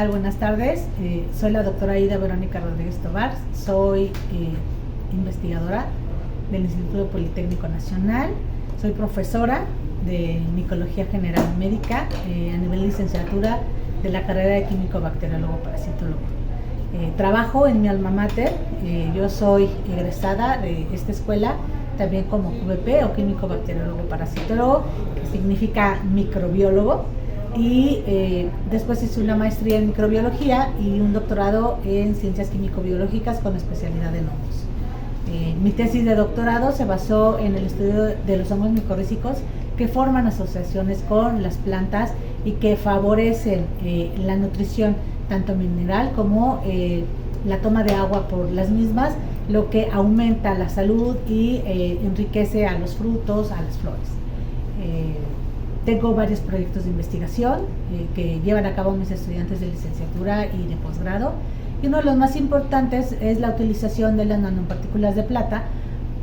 tal? Buenas tardes. Soy la doctora Aida Verónica Rodríguez Tobar. Soy investigadora del Instituto Politécnico Nacional. Soy profesora de Micología General Médica a nivel licenciatura de la carrera de Químico Bacteriólogo Parasitólogo. Trabajo en mi alma mater. Yo soy egresada de esta escuela también como QBP o Químico Bacteriólogo Parasitólogo, que significa microbiólogo. Y después hice una maestría en microbiología y un doctorado en ciencias químico-biológicas con especialidad en hongos. Mi tesis de doctorado se basó en el estudio de los hongos micorrízicos que forman asociaciones con las plantas y que favorecen la nutrición tanto mineral como la toma de agua por las mismas, lo que aumenta la salud y enriquece a los frutos, a las flores. Tengo varios proyectos de investigación que llevan a cabo mis estudiantes de licenciatura y de posgrado, y uno de los más importantes es la utilización de las nanopartículas de plata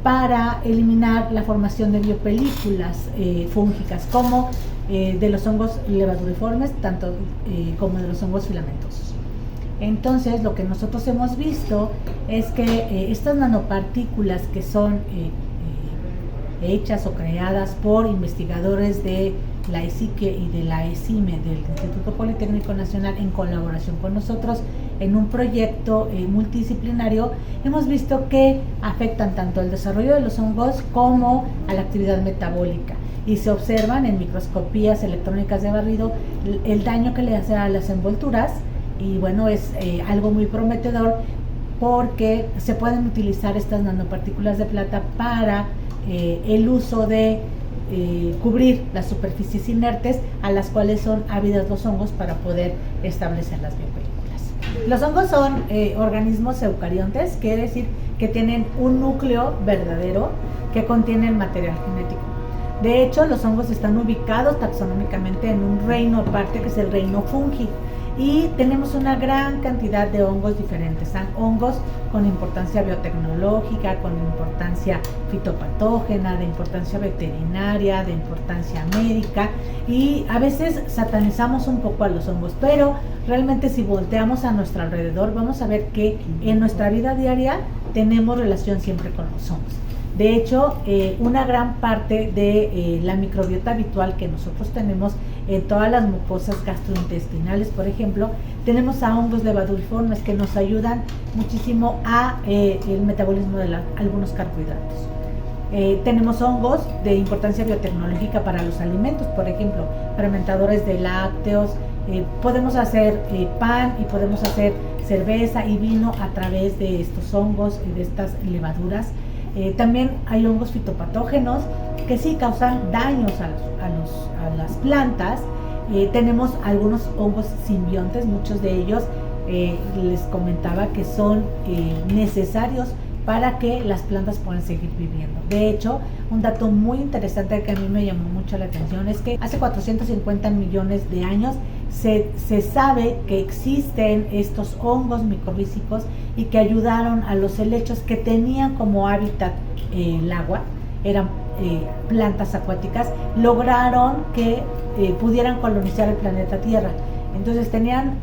para eliminar la formación de biopelículas fúngicas, como de los hongos levaduriformes, tanto como de los hongos filamentosos. Entonces, lo que nosotros hemos visto es que estas nanopartículas que son hechas o creadas por investigadores de la ESICE y de la ESIME del Instituto Politécnico Nacional en colaboración con nosotros en un proyecto multidisciplinario, hemos visto que afectan tanto al desarrollo de los hongos como a la actividad metabólica, y se observan en microscopías electrónicas de barrido el daño que le hace a las envolturas. Y bueno, es algo muy prometedor porque se pueden utilizar estas nanopartículas de plata para el uso de cubrir las superficies inertes a las cuales son ávidas los hongos para poder establecer las biopelículas. Los hongos son organismos eucariontes, quiere decir que tienen un núcleo verdadero que contiene material genético. De hecho, los hongos están ubicados taxonómicamente en un reino aparte, que es el reino fungi. Y tenemos una gran cantidad de hongos diferentes. Son hongos con importancia biotecnológica, con importancia fitopatógena, de importancia veterinaria, de importancia médica, y a veces satanizamos un poco a los hongos, pero realmente si volteamos a nuestro alrededor vamos a ver que en nuestra vida diaria tenemos relación siempre con los hongos. De hecho, una gran parte de la microbiota habitual que nosotros tenemos en todas las mucosas gastrointestinales, por ejemplo, tenemos a hongos levaduriformes que nos ayudan muchísimo a el metabolismo de algunos carbohidratos. Tenemos hongos de importancia biotecnológica para los alimentos, por ejemplo, fermentadores de lácteos. Podemos hacer pan y podemos hacer cerveza y vino a través de estos hongos y de estas levaduras. También hay hongos fitopatógenos que sí causan daños a las plantas. Tenemos algunos hongos simbiontes, muchos de ellos les comentaba que son necesarios para que las plantas puedan seguir viviendo. De hecho, un dato muy interesante que a mí me llamó mucho la atención es que hace 450 millones de años se sabe que existen estos hongos micorrízicos y que ayudaron a los helechos que tenían como hábitat el agua, eran plantas acuáticas, lograron que pudieran colonizar el planeta Tierra. Entonces tenían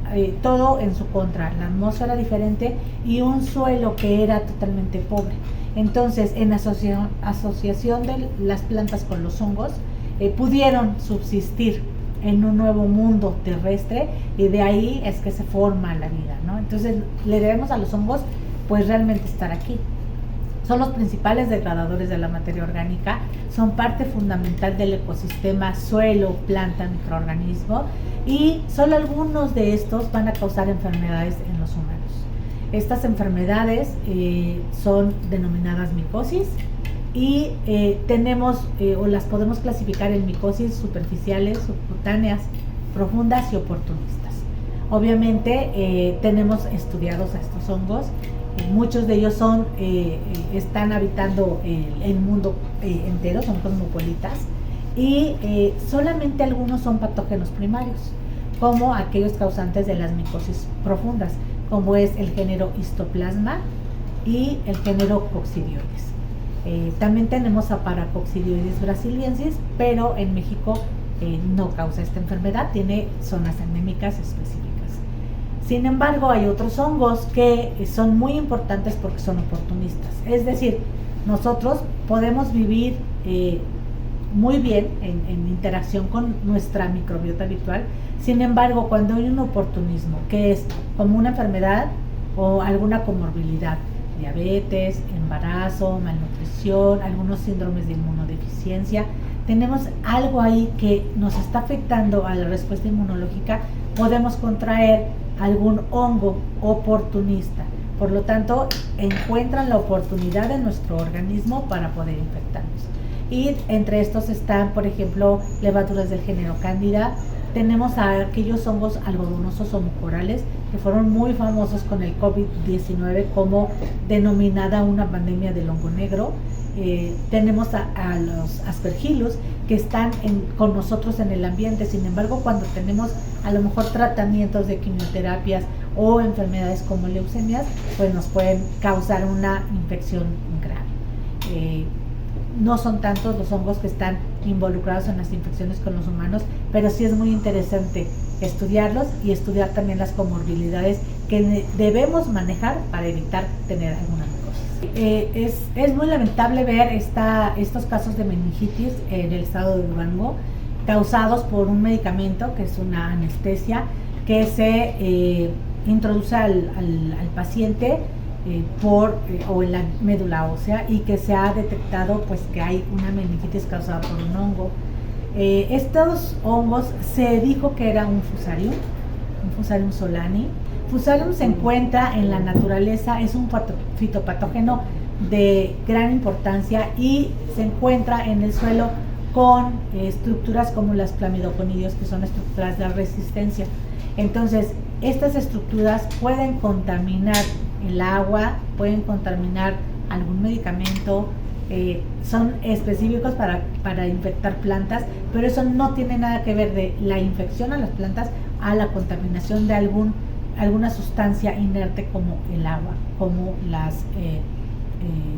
todo en su contra, la atmósfera diferente y un suelo que era totalmente pobre. Entonces, en asociación de las plantas con los hongos, pudieron subsistir en un nuevo mundo terrestre, y de ahí es que se forma la vida, ¿no? Entonces le debemos a los hongos pues realmente estar aquí. Son los principales degradadores de la materia orgánica, son parte fundamental del ecosistema suelo, planta, microorganismo, y solo algunos de estos van a causar enfermedades en los humanos. Estas enfermedades son denominadas micosis, y tenemos o las podemos clasificar en micosis superficiales, subcutáneas, profundas y oportunistas. Obviamente tenemos estudiados a estos hongos. Muchos de ellos están habitando el mundo entero, son cosmopolitas, y solamente algunos son patógenos primarios, como aquellos causantes de las micosis profundas, como es el género Histoplasma y el género Coccidioides. También tenemos a Paracoccidioides brasiliensis, pero en México no causa esta enfermedad, tiene zonas endémicas específicas. Sin embargo, hay otros hongos que son muy importantes porque son oportunistas. Es decir, nosotros podemos vivir muy bien en interacción con nuestra microbiota habitual. Sin embargo, cuando hay un oportunismo, que es como una enfermedad o alguna comorbilidad, diabetes, embarazo, malnutrición, algunos síndromes de inmunodeficiencia, tenemos algo ahí que nos está afectando a la respuesta inmunológica, podemos contraer algún hongo oportunista. Por lo tanto, encuentran la oportunidad en nuestro organismo para poder infectarnos. Y entre estos están, por ejemplo, levaduras del género Cándida. Tenemos a aquellos hongos algodonosos o mucorales que fueron muy famosos con el COVID-19 como denominada una pandemia del hongo negro. Tenemos a los aspergillus que están con nosotros en el ambiente. Sin embargo, cuando tenemos a lo mejor tratamientos de quimioterapias o enfermedades como leucemias, pues nos pueden causar una infección grave. No son tantos los hongos que están involucrados en las infecciones con los humanos, pero sí es muy interesante estudiarlos y estudiar también las comorbilidades que debemos manejar para evitar tener alguna micosis. Es muy lamentable ver estos casos de meningitis en el estado de Durango, causados por un medicamento que es una anestesia que se introduce al paciente o en la médula ósea, y que se ha detectado pues que hay una meningitis causada por un hongo. Estos hongos se dijo que era un Fusarium solani. Fusarium se encuentra en la naturaleza, es un fitopatógeno de gran importancia y se encuentra en el suelo con estructuras como las plamidoconidios, que son estructuras de resistencia. Entonces, estas estructuras pueden contaminar el agua, pueden contaminar algún medicamento, son específicos para infectar plantas, pero eso no tiene nada que ver de la infección a las plantas a la contaminación de alguna sustancia inerte como el agua, como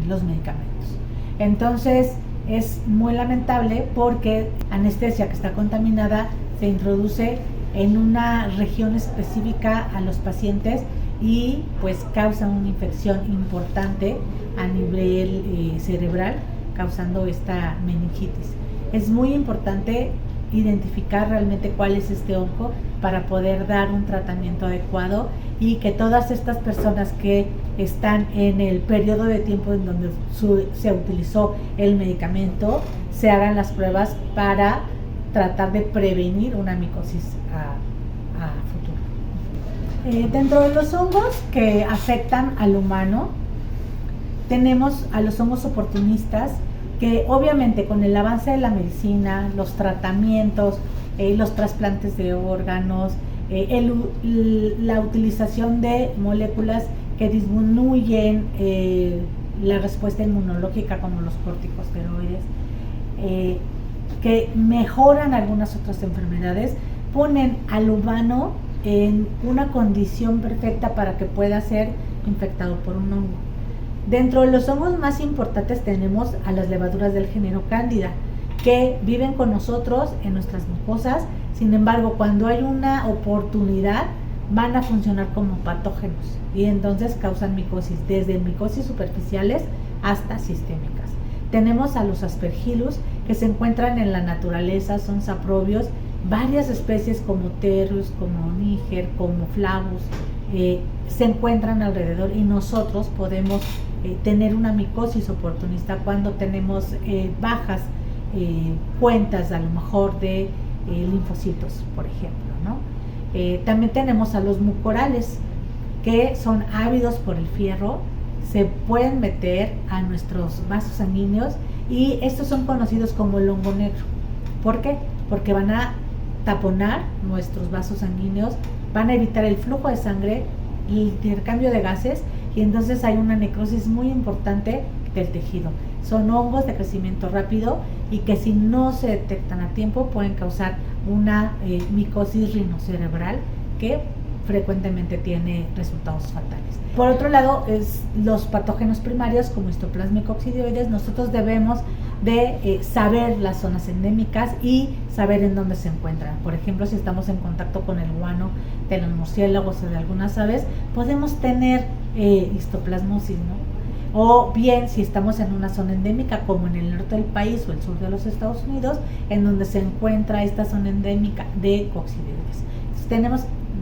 los medicamentos. Entonces es muy lamentable porque anestesia que está contaminada se introduce en una región específica a los pacientes y pues causa una infección importante a nivel cerebral, causando esta meningitis. Es muy importante identificar realmente cuál es este hongo para poder dar un tratamiento adecuado y que todas estas personas que están en el periodo de tiempo en donde se utilizó el medicamento se hagan las pruebas para tratar de prevenir una micosis a futuro. Dentro de los hongos que afectan al humano, tenemos a los hongos oportunistas, que obviamente con el avance de la medicina, los tratamientos, los trasplantes de órganos, la utilización de moléculas que disminuyen la respuesta inmunológica, como los corticosteroides, que mejoran algunas otras enfermedades, ponen al humano en una condición perfecta para que pueda ser infectado por un hongo. Dentro de los hongos más importantes tenemos a las levaduras del género Cándida, que viven con nosotros en nuestras mucosas. Sin embargo, cuando hay una oportunidad, van a funcionar como patógenos y entonces causan micosis, desde micosis superficiales hasta sistémicas. Tenemos a los aspergillus, que se encuentran en la naturaleza, son saprobios, varias especies como Pterus, como Níger, como Flavus, se encuentran alrededor, y nosotros podemos tener una micosis oportunista cuando tenemos bajas cuentas a lo mejor de linfocitos, por ejemplo, ¿no? También tenemos a los mucorales, que son ávidos por el fierro, se pueden meter a nuestros vasos sanguíneos, y estos son conocidos como el hongo negro. ¿Por qué? Porque van a taponar nuestros vasos sanguíneos, van a evitar el flujo de sangre, el intercambio de gases, y entonces hay una necrosis muy importante del tejido. Son hongos de crecimiento rápido y que si no se detectan a tiempo pueden causar una micosis rinocerebral que frecuentemente tiene resultados fatales. Por otro lado, los patógenos primarios como Histoplasma y coccidioides, nosotros debemos de saber las zonas endémicas y saber en dónde se encuentran. Por ejemplo, si estamos en contacto con el guano de los murciélagos o de algunas aves, podemos tener histoplasmosis, ¿no? O bien si estamos en una zona endémica como en el norte del país o el sur de los Estados Unidos, en donde se encuentra esta zona endémica de coccidioides.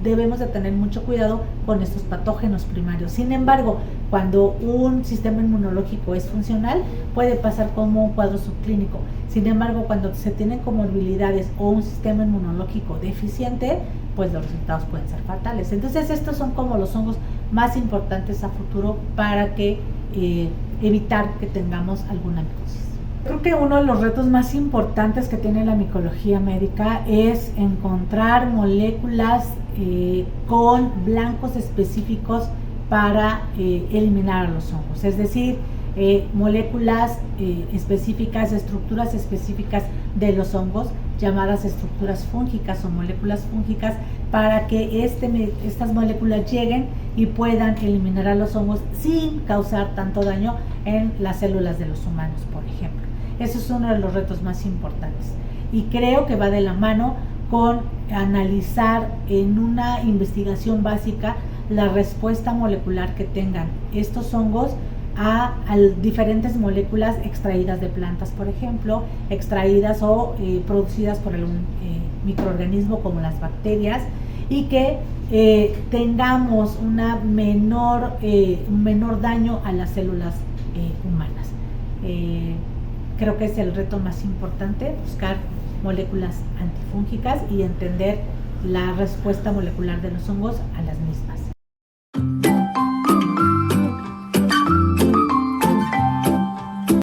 Debemos de tener mucho cuidado con estos patógenos primarios. Sin embargo, cuando un sistema inmunológico es funcional, puede pasar como un cuadro subclínico. Sin embargo, cuando se tienen comorbilidades o un sistema inmunológico deficiente, pues los resultados pueden ser fatales. Entonces, estos son como los hongos más importantes a futuro para que evitar que tengamos alguna micosis. Creo que uno de los retos más importantes que tiene la micología médica es encontrar moléculas con blancos específicos para eliminar a los hongos, es decir, moléculas específicas, estructuras específicas de los hongos, llamadas estructuras fúngicas o moléculas fúngicas, para que estas moléculas lleguen y puedan eliminar a los hongos sin causar tanto daño en las células de los humanos, por ejemplo. Eso es uno de los retos más importantes y creo que va de la mano con analizar en una investigación básica la respuesta molecular que tengan estos hongos a diferentes moléculas extraídas de plantas, por ejemplo, extraídas o producidas por algún microorganismo como las bacterias, y que tengamos un menor daño a las células humanas. Creo que es el reto más importante, buscar moléculas antifúngicas y entender la respuesta molecular de los hongos a las mismas.